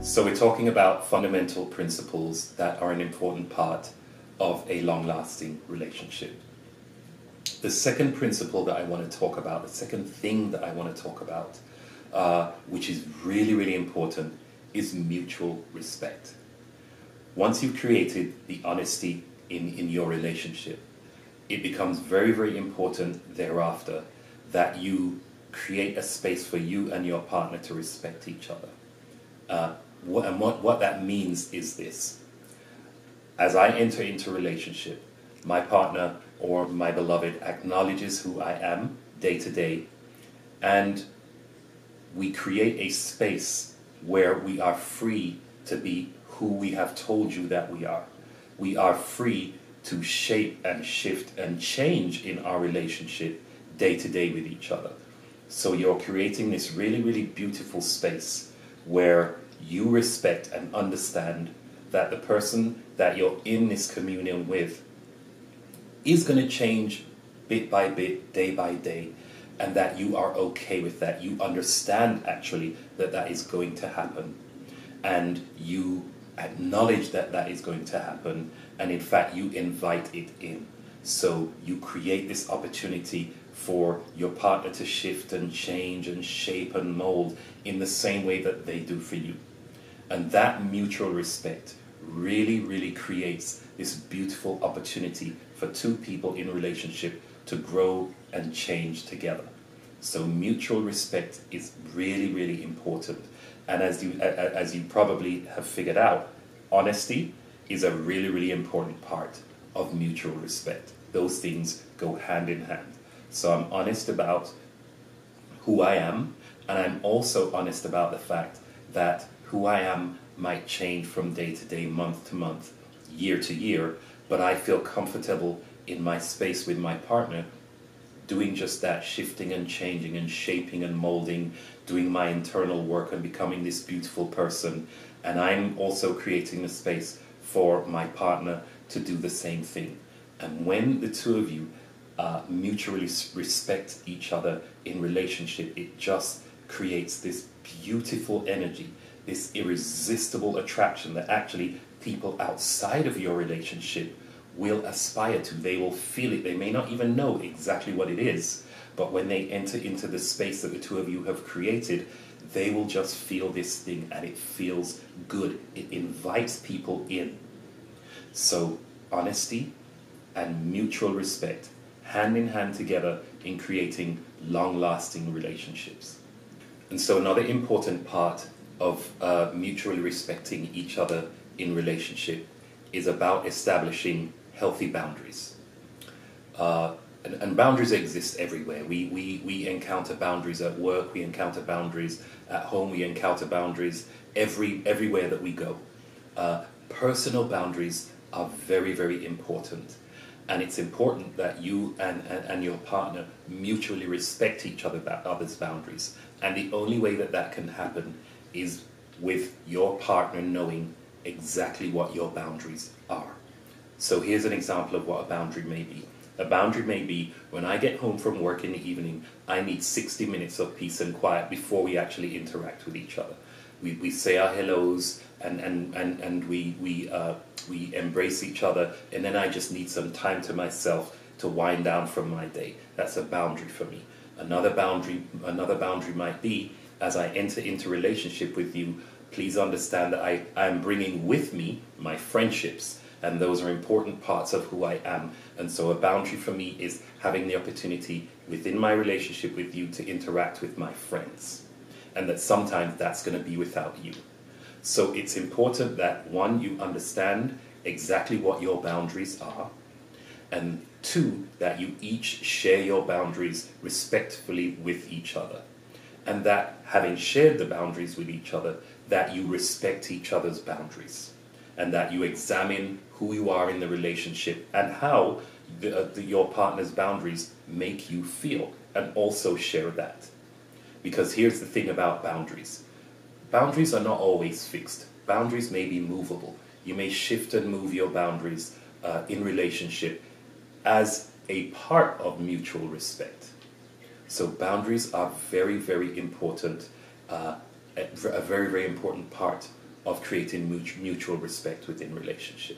So we're talking about fundamental principles that are an important part of a long-lasting relationship. The second principle that I want to talk about, the second thing that I want to talk about, which is really, really important, is mutual respect. Once you've created the honesty in your relationship, it becomes very, very important thereafter that you create a space for you and your partner to respect each other. What that means is this. As I enter into a relationship, my partner or my beloved acknowledges who I am day to day, and we create a space where we are free to be who we have told you that we are. We are free to shape and shift and change in our relationship day to day with each other. So you're creating this really, really beautiful space where you respect and understand that the person that you're in this communion with is going to change bit by bit, day by day, and that you are okay with that. You understand actually that that is going to happen, and you acknowledge that that is going to happen, and in fact you invite it in. So you create this opportunity for your partner to shift and change and shape and mold in the same way that they do for you. And that mutual respect really, really creates this beautiful opportunity for two people in a relationship to grow and change together. So mutual respect is really, really important. And as you probably have figured out, honesty is a really, really important part of mutual respect. Those things go hand in hand. So I'm honest about who I am, and I'm also honest about the fact that who I am might change from day to day, month to month, year to year, but I feel comfortable in my space with my partner doing just that, shifting and changing and shaping and molding, doing my internal work and becoming this beautiful person. And I'm also creating a space for my partner to do the same thing. And when the two of you mutually respect each other in relationship, it just creates this beautiful energy, this irresistible attraction that actually people outside of your relationship will aspire to. They will feel it. They may not even know exactly what it is, but when they enter into the space that the two of you have created, they will just feel this thing, and it feels good. It invites people in. So honesty and mutual respect, hand in hand together in creating long-lasting relationships. And so another important part of mutually respecting each other in relationship is about establishing healthy boundaries. And boundaries exist everywhere. We encounter boundaries at work, we encounter boundaries at home, we encounter boundaries everywhere that we go. Personal boundaries are very, very important. And it's important that you and your partner mutually respect each other's boundaries. And the only way that that can happen is with your partner knowing exactly what your boundaries are. So here's an example of what a boundary may be. A boundary may be, when I get home from work in the evening, I need 60 minutes of peace and quiet before we actually interact with each other. We say our hellos and we embrace each other, and then I just need some time to myself to wind down from my day. That's a boundary for me. Another boundary might be, as I enter into relationship with you, please understand that I am bringing with me my friendships, and those are important parts of who I am. And so a boundary for me is having the opportunity within my relationship with you to interact with my friends, and that sometimes that's going to be without you. So it's important that, one, you understand exactly what your boundaries are, and two, that you each share your boundaries respectfully with each other. And that, having shared the boundaries with each other, that you respect each other's boundaries, and that you examine who you are in the relationship and how your partner's boundaries make you feel, and also share that. Because here's the thing about boundaries. Boundaries are not always fixed. Boundaries may be movable. You may shift and move your boundaries in relationship as a part of mutual respect. So boundaries are very, very important, a very, very important part of creating mutual respect within relationship.